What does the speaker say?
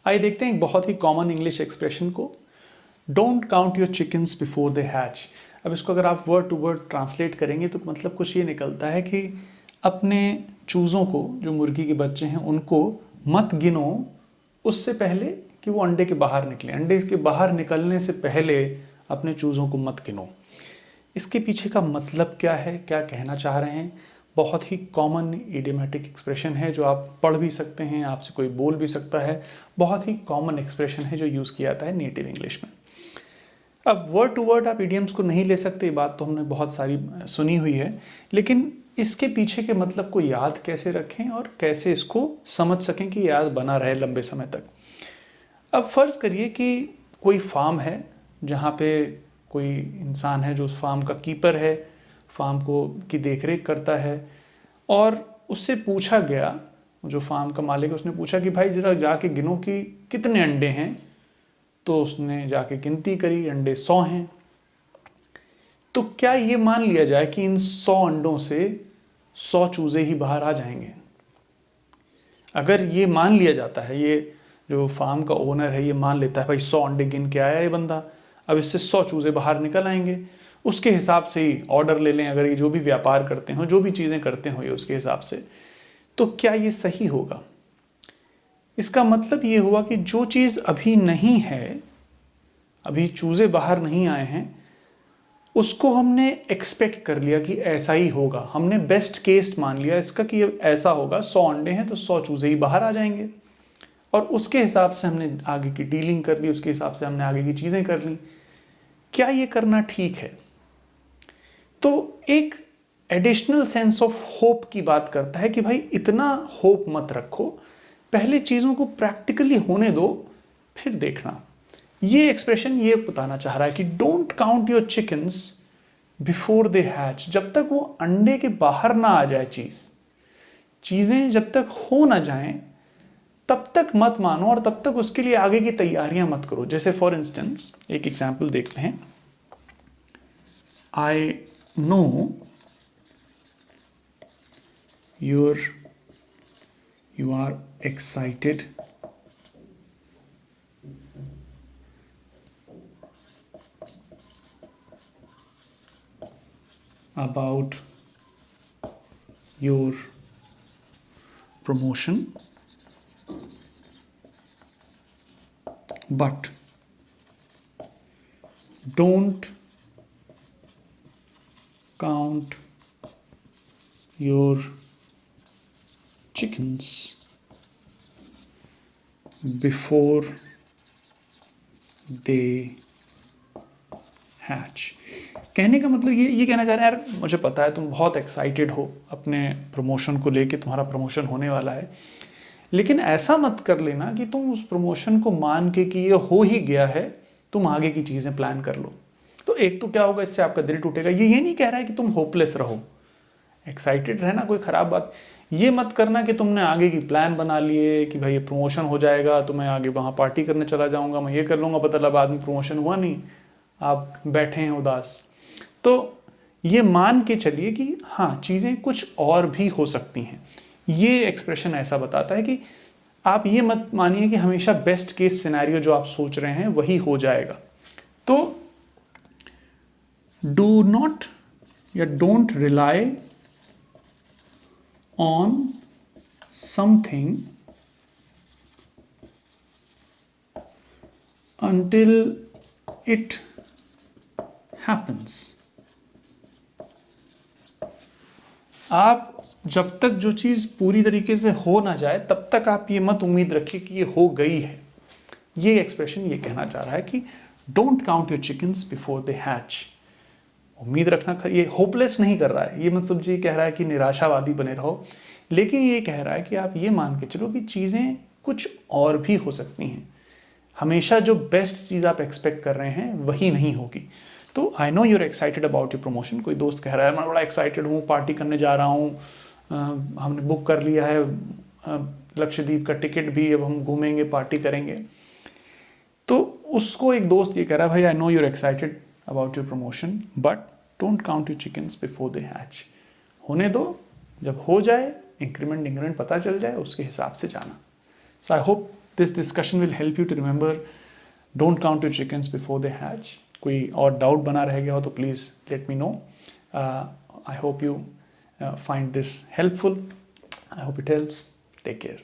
आइए देखते हैं एक बहुत ही कॉमन इंग्लिश एक्सप्रेशन को, don't count your chickens before they hatch. अब इसको अगर आप वर्ड टू वर्ड ट्रांसलेट करेंगे तो मतलब कुछ ये निकलता है कि अपने चूज़ों को, जो मुर्गी के बच्चे हैं, उनको मत गिनो उससे पहले कि वो अंडे के बाहर निकले। अंडे के बाहर निकलने से पहले अपने चूज़ों को मत गिनो। इसके पीछे का मतलब क्या है, क्या कहना चाह रहे हैं? बहुत ही कॉमन इडियोमेटिक एक्सप्रेशन है जो आप पढ़ भी सकते हैं, आपसे कोई बोल भी सकता है। बहुत ही कॉमन एक्सप्रेशन है जो यूज़ किया जाता है नेटिव इंग्लिश में। अब वर्ड टू वर्ड आप इडियम्स को नहीं ले सकते, ये बात तो हमने बहुत सारी सुनी हुई है, लेकिन इसके पीछे के मतलब को याद कैसे रखें और कैसे इसको समझ सकें कि याद बना रहे लंबे समय तक। अब फ़र्ज़ करिए कि कोई फार्म है जहाँ पे कोई इंसान है जो उस फार्म का कीपर है, फार्म को की देखरेख करता है, और उससे पूछा गया, जो फार्म का मालिक है उसने पूछा कि भाई जरा जाके गिनो कि कितने अंडे हैं। तो उसने जाके गिनती करी, अंडे 100 हैं। तो क्या ये मान लिया जाए कि इन 100 अंडों से 100 चूजे ही बाहर आ जाएंगे? अगर ये मान लिया जाता है, ये जो फार्म का ओनर है ये मान लेता है भाई 100 अंडे गिन के आया ये बंदा, अब इससे 100 चूजे बाहर निकल आएंगे, उसके हिसाब से ही ऑर्डर ले लें, अगर ये जो भी व्यापार करते हो, जो भी चीज़ें करते हो ये उसके हिसाब से, तो क्या ये सही होगा? इसका मतलब ये हुआ कि जो चीज़ अभी नहीं है, अभी चूजे बाहर नहीं आए हैं, उसको हमने एक्सपेक्ट कर लिया कि ऐसा ही होगा। हमने बेस्ट केस मान लिया इसका कि ऐसा होगा, 100 अंडे हैं तो 100 चूजे ही बाहर आ जाएंगे, और उसके हिसाब से हमने आगे की डीलिंग कर ली, उसके हिसाब से हमने आगे की चीज़ें कर ली। क्या ये करना ठीक है? तो एक एडिशनल सेंस ऑफ होप की बात करता है कि भाई इतना होप मत रखो, पहले चीज़ों को प्रैक्टिकली होने दो, फिर देखना। ये एक्सप्रेशन ये बताना चाह रहा है कि don't count your chickens before they hatch. जब तक वो अंडे के बाहर ना आ जाए चीज़ें जब तक हो ना जाएं, तब तक मत मानो और तब तक उसके लिए आगे की तैयारियां मत करो। जैसे फॉर इंस्टेंस एक एग्जाम्पल देखते हैं। I know you are excited about your promotion, but don't count your chickens before they hatch। कहने का मतलब ये कहना चाह रहे हैं, यार मुझे पता है तुम बहुत एक्साइटेड हो अपने प्रमोशन को लेके, तुम्हारा प्रमोशन होने वाला है, लेकिन ऐसा मत कर लेना कि तुम उस प्रमोशन को मान के कि ये हो ही गया है, तुम आगे की चीज़ें प्लान कर लो। तो एक तो क्या होगा, इससे आपका दिल टूटेगा। ये नहीं कह रहा है कि तुम होपलेस रहो, एक्साइटेड रहना कोई ख़राब बात। ये मत करना कि तुमने आगे की प्लान बना लिए कि भाई ये प्रमोशन हो जाएगा तो मैं आगे वहाँ पार्टी करने चला जाऊँगा, मैं ये कर लूँगा, पता लगा बाद में प्रमोशन हुआ नहीं, आप बैठे हैं उदास। तो ये मान के चलिए कि हाँ चीज़ें कुछ और भी हो सकती हैं। ये एक्सप्रेशन ऐसा बताता है कि आप ये मत मानिए कि हमेशा बेस्ट केस सिनेरियो जो आप सोच रहे हैं वही हो जाएगा। तो डू नॉट या don't rely on something until it happens। आप जब तक जो चीज़ पूरी तरीके से हो ना जाए तब तक आप ये मत उम्मीद रखिए कि ये हो गई है। ये एक्सप्रेशन ये कहना चाह रहा है कि don't count your chickens before they hatch. उम्मीद रखना, ये होपलेस नहीं कर रहा है, ये मतलब जी कह रहा है कि निराशावादी बने रहो, लेकिन ये कह रहा है कि आप ये मान के चलो कि चीज़ें कुछ और भी हो सकती हैं। हमेशा जो बेस्ट चीज़ आप एक्सपेक्ट कर रहे हैं वही नहीं होगी। तो I know you're excited about your promotion. कोई दोस्त कह रहा है मैं बड़ा एक्साइटेड हूँ, पार्टी करने जा रहा हूँ, हमने बुक कर लिया है लक्षद्वीप का टिकट भी, अब हम घूमेंगे पार्टी करेंगे। तो उसको एक दोस्त ये कह रहा है भाई I know you're excited about your promotion but don't count your chickens before they hatch. होने दो, जब हो जाए इंक्रीमेंट पता चल जाए उसके हिसाब से जाना। So I hope this discussion will help you to remember don't count your chickens before they hatch. कोई और डाउट बना रह गया हो तो please let me know. I hope you find this helpful. I hope it helps. Take care.